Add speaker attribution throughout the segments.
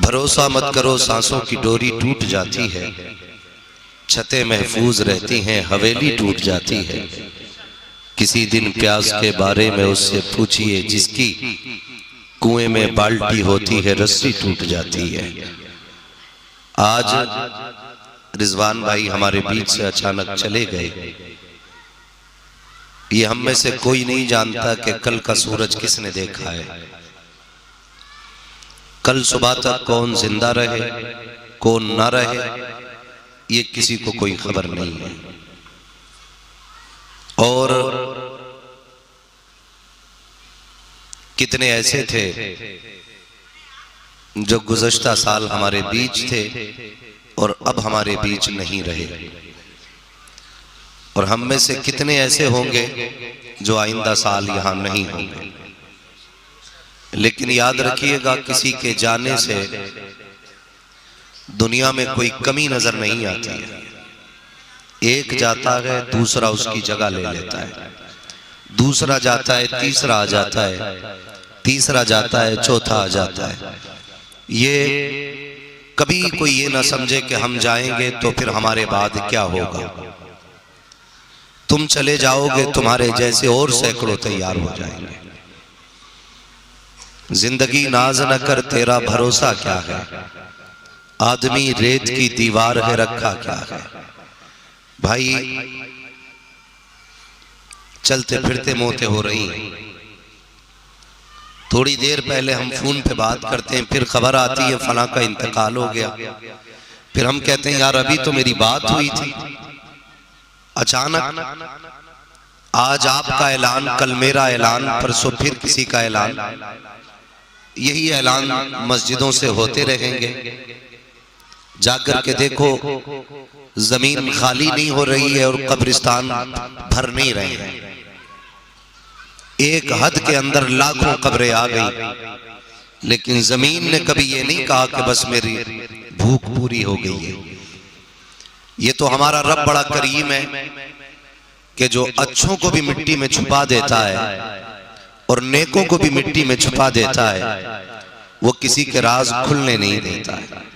Speaker 1: भरोसा मत करो सांसों की डोरी टूट जाती है, छतें महफूज रहती हैं हवेली टूट जाती है। किसी दिन प्यास के बारे में उससे पूछिए, जिसकी कुएं में बाल्टी होती है रस्सी टूट जाती है। आज रिजवान भाई हमारे बीच से अचानक चले गए। ये हम में से कोई नहीं जानता कि कल का सूरज किसने देखा है, कल सुबह तक कौन जिंदा रहे कौन ना रहे, ये किसी को कोई खबर नहीं है। और कितने ऐसे थे जो गुज़श्ता साल हमारे बीच थे और अब हमारे बीच नहीं रहे, और हम में से कितने ऐसे होंगे जो आइंदा साल यहां नहीं होंगे। लेकिन याद रखिएगा, किसी के जाने से दुनिया में कोई कमी नजर नहीं आती है। एक जाता है दूसरा उसकी जगह ले लेता है, दूसरा जाता है तीसरा आ जाता है, तीसरा जाता है चौथा आ जाता है। ये कभी कोई ये ना समझे कि हम जाएंगे तो फिर हमारे बाद क्या होगा। तुम चले जाओगे, तुम्हारे जैसे और सैकड़ों तैयार हो जाएंगे। जिंदगी नाज न कर तेरा भरोसा क्या है, आदमी रेत की दीवार है रखा क्या है। भाई चलते फिरते मौतें हो रही हैं। थोड़ी देर पहले हम फोन पे बात करते हैं, फिर खबर आती है फला का इंतकाल हो गया, फिर हम कहते हैं यार अभी तो मेरी बात हुई थी। अचानक आज आपका ऐलान, कल मेरा ऐलान, परसों फिर किसी का ऐलान, यही ऐलान मस्जिदों से होते रहेंगे। जाकर के देखो जमीन खाली नहीं हो रही है और कब्रिस्तान भर नहीं रहे हैं। एक हद के अंदर लाखों कब्रें आ गई, लेकिन जमीन ने कभी ये नहीं कहा कि बस मेरी भूख पूरी हो गई है। ये तो हमारा रब बड़ा करीम है कि जो अच्छों को भी मिट्टी में छुपा देता है और नेकों को भी मिट्टी में छुपा देता है, वो किसी के राज खुलने नहीं देता है।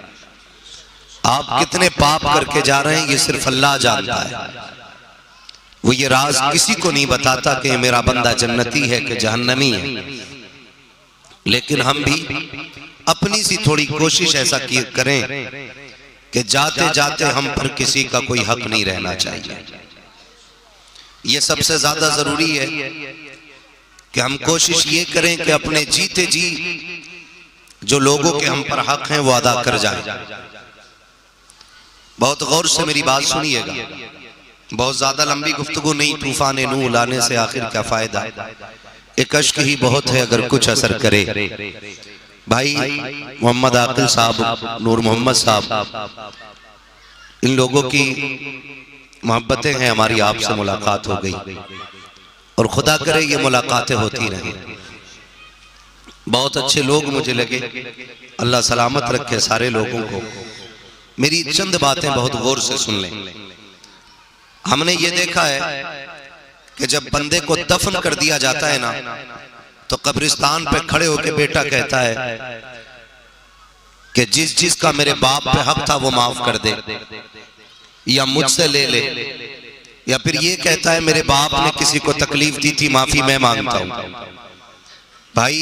Speaker 1: आप कितने पाप करके जा रहे हैं ये सिर्फ अल्लाह जानता है। वो ये राज किसी को नहीं बताता कि मेरा बंदा जन्नती है कि जहन्नमी है। लेकिन हम भी अपनी सी थोड़ी कोशिश ऐसा करें कि जाते जाते हम पर किसी का कोई हक नहीं रहना चाहिए। ये सबसे ज्यादा जरूरी है कि हम कोशिश ये करें कि अपने जीते जी जो लोगों के हम पर हक हैं वो अदा कर जाएं। बहुत गौर से मेरी बात सुनिएगा, बहुत ज्यादा लंबी गुफ्तगू नहीं, तूफान नूह लाने से आखिर क्या फायदा। एक अश्क ही बहुत है अगर कुछ असर करे। भाई मोहम्मद आकिल साहब, नूर मोहम्मद साहब, इन लोगों की मोहब्बतें हैं, हमारी आपसे मुलाकात हो गई और खुदा करे ये मुलाकातें होती रहें। बहुत अच्छे लोग मुझे लगे, अल्लाह सलामत रखे सारे लोगों को। मेरी चंद बातें बहुत गौर से सुन लें। हमने ये देखा है कि जब बंदे को दफन कर दिया जाता है ना, तो कब्रिस्तान पे खड़े होकर बेटा कहता है कि जिस जिसका मेरे बाप पे हक था वो माफ कर दे या मुझसे ले ले, या फिर ये कहता है मेरे बाप ने किसी को तकलीफ दी थी, माफी मैं मांगता हूं। भाई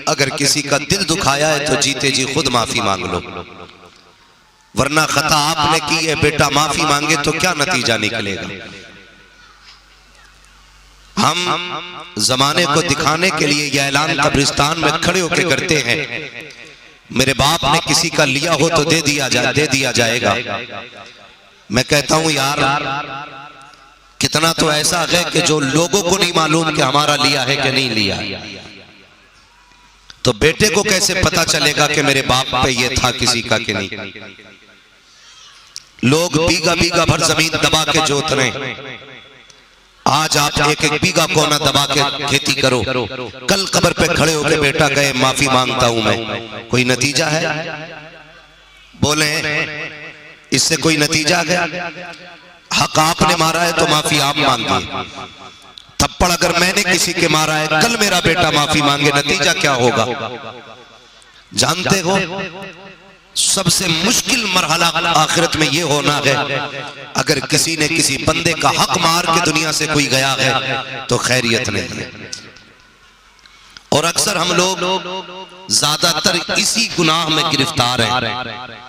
Speaker 1: अगर किसी का दिल दुखाया है तो जीते जी खुद माफी मांग लो, वरना खता आपने की है, बेटा माफी मांगे तो क्या नतीजा निकलेगा। हम जमाने को दिखाने के लिए यह ऐलान कब्रिस्तान में खड़े होकर करते हैं, मेरे बाप ने किसी का लिया हो तो दे दिया जाएगा। मैं कहता हूं यार कितना तो ऐसा है कि जो लोगों को नहीं मालूम कि हमारा लिया है कि नहीं लिया, तो बेटे को कैसे पता चलेगा कि मेरे बाप पे ये था किसी का कि नहीं। लोग बीघा बीघा भर जमीन दबा के जोत रहे हैं। आज आप एक एक बीघा कोना दबा के खेती करो, कल कब्र पे खड़े होकर बेटा कहे माफी मांगता हूं मैं, कोई नतीजा है? बोले इससे कोई नतीजा है? हक आपने मारा है तो माफी आप मांगिए। थप्पड़ अगर मैंने किसी के मारा है, कल मेरा बेटा माफी मांगे, नतीजा क्या होगा जानते हो? सबसे मुश्किल मरहला आखिरत में ये होना है, अगर किसी ने किसी बंदे का हक मार के दुनिया से कोई गया है तो खैरियत नहीं है। और अक्सर हम लोग ज्यादातर इसी गुनाह में गिरफ्तार हैं।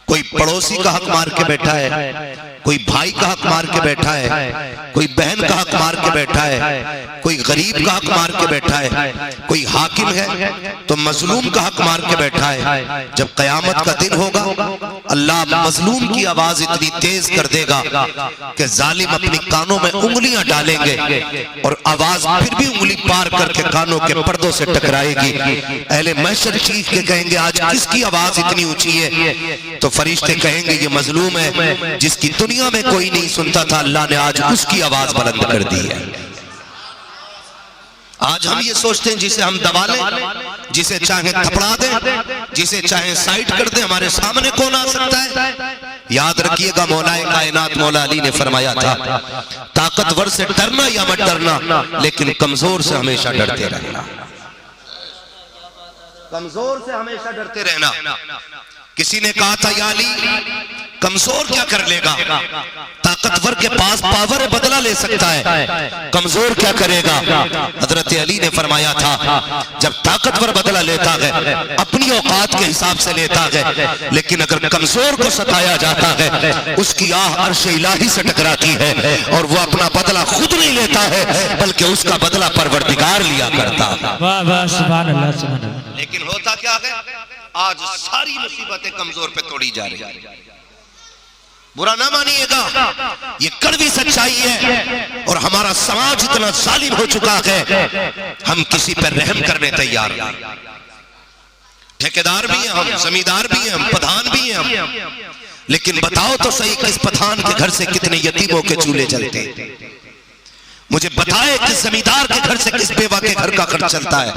Speaker 1: कोई पड़ोसी का हक मार के बैठा है, कोई भाई का हक मार के बैठा है, कोई बहन का हक मार के बैठा है, कोई गरीब का हक मार के बैठा है, कोई हाकिम है तो मजलूम का हक मार के बैठा है। जब कयामत का दिन होगा अल्लाह मजलूम की आवाज इतनी तेज कर देगा कि जालिम अपनी कानों में उंगलियां डालेंगे और आवाज फिर भी उंगली पार करके कानों के पर्दों से टकराएगी। अहले महशर चीख के कहेंगे आज किसकी आवाज इतनी ऊंची है? तो फरिश्ते कहेंगे ये मजलूम है जिसकी दुनिया में कोई नहीं सुनता था, अल्लाह ने आज उसकी आवाज बुलंद कर दी है। आज हम ये सोचते हैं जिसे हम दबा लें, जिसे चाहे थपड़ा दें, जिसे चाहे साइड कर दें, हमारे सामने कौन आ सकता है? याद रखिएगा मौलाए कायनात मौला अली ने फरमाया था, ताकतवर से डरना या मत डरना, लेकिन कमजोर से हमेशा डरते रहना। कमजोर से हमेशा डरते रहना। किसी ने कहा था या अली कमजोर क्या कर लेगा? ताकतवर के पास पावर है, बदला ले सकता है, कमजोर क्या करेगा? हजरत अली ने फरमाया था जब ताकतवर बदला लेता है अपनी औकात के हिसाब से लेता है, लेकिन अगर कमजोर को सताया जाता है उसकी आह अर्श इलाही से टकराती है और वो अपना बदला खुद नहीं लेता है बल्कि उसका बदला परवरदिगार लिया करता है। लेकिन होता क्या है? आज सारी मुसीबतें कमजोर पे तोड़ी जा रही है। बुरा ना मानिएगा, ये कड़वी सच्चाई है और हमारा समाज इतना जालिम हो चुका है हम किसी पर रहम करने तैयार नहीं। ठेकेदार भी हैं हम, जमींदार भी हैं हम, प्रधान भी हैं हम, लेकिन बताओ तो सही किस प्रधान के घर से कितने यतीमों के चूल्हे जलते? मुझे बताए किस जमींदार के घर से किस बेवा के घर का खर्च चलता है?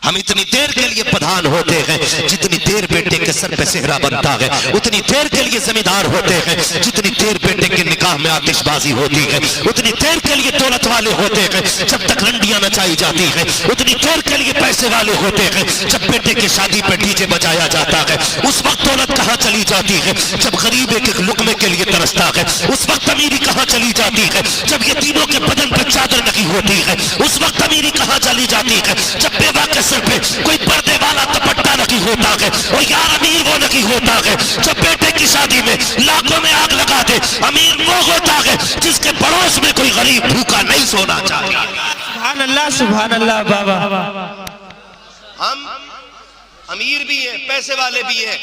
Speaker 1: हम इतनी देर के लिए प्रधान होते हैं जितनी देर बेटे के सर पे सेहरा बनता है, उतनी देर के लिए जमींदार होते हैं जितनी देर बेटे के निकाह में आतिशबाजी होती है, उतनी देर के लिए दौलत वाले होते हैं जब तक रंडियां नचाई जाती है, उतनी देर के लिए पैसे वाले होते हैं जब बेटे की शादी पे डीजे बजाया जाता है। उस वक्त दौलत कहाँ चली जाती है? जब गरीब एक एक लुकमे के लिए तरसता है। उस वक्त अमीरी कहाँ चली जाती है? जब यतीमों के बदन पर चादर नहीं होती है। उस वक्त अमीरी कहाँ चली जाती है? जब बेवा के सर पे कोई पर्दे वाला दुपट्टा नहीं होता है। और यार अमीर वो नहीं होता है जब बेटे की शादी में लाखों में आग लगा दे। अमीर वो होता है जिसके पड़ोस में कोई गरीब भूखा नहीं सोना चाहिए।
Speaker 2: सुभान अल्लाह, सुभान अल्लाह। बाबा
Speaker 1: हम अमीर भी हैं, पैसे वाले भी हैं,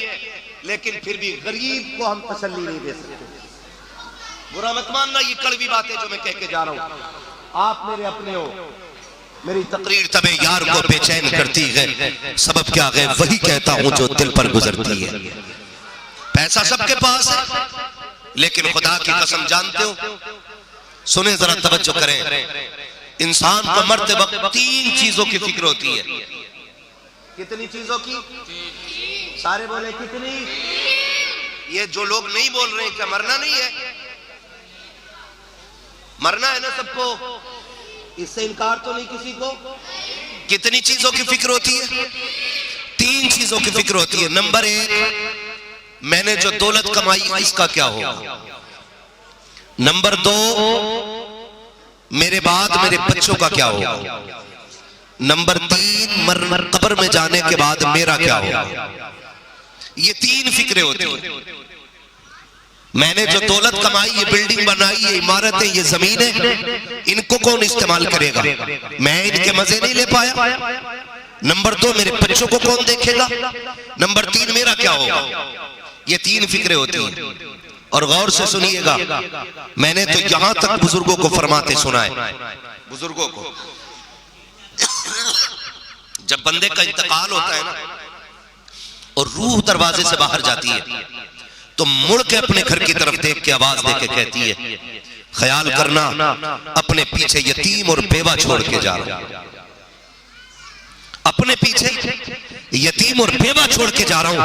Speaker 1: लेकिन फिर भी गरीब को हम तसल्ली नहीं दे सकते। बुरा मत मानना, ये कड़वी बातें जो मैं कह के जा रहा हूं। आप मेरे अपने हो, मेरी तकरीर तबे यार को बेचैन करती है, सबब क्या है? वही कहता हूं जो दिल पर गुजरती है। पैसा सबके पास है, लेकिन खुदा की कसम जानते हो, सुने जरा तवज्जो करें, इंसान को मरते वक्त तीन चीजों की फिक्र होती है। कितनी चीजों की? सारे बोले कितनी? ये जो लोग नहीं बोल रहे क्या मरना नहीं है? मरना है ना सबको, इससे इनकार तो नहीं किसी को। कितनी चीजों की फिक्र होती है? तीन चीजों की फिक्र होती है। नंबर एक, मैंने जो दौलत कमाई इसका क्या होगा। नंबर दो, मेरे बाद मेरे बच्चों का क्या होगा। नंबर तीन, कब्र में जाने के बाद मेरा क्या होगा। ये तीन फिक्रें होती हैं। मैंने जो दौलत कमाई, ये बिल्डिंग बनाई, ये इमारतें, ये जमीनें, इनको कौन इस्तेमाल करेगा? मैं इनके मजे नहीं ले पाया। नंबर दो, मेरे बच्चों को कौन देखेगा। नंबर तीन, मेरा क्या होगा। ये तीन फिक्रें होती हैं। और गौर से सुनिएगा, मैंने तो यहां तक बुजुर्गों को फरमाते सुना है, बुजुर्गों को जब बंदे का इंतकाल होता है ना और रूह दरवाजे से बाहर जाती है तो मुड़ के अपने घर की तरफ देख के आवाज दे के कहती है, ख्याल करना अपने पीछे यतीम और बेवा छोड़ के जा रहा हूं, अपने पीछे यतीम और बेवा छोड़ के जा रहा हूं।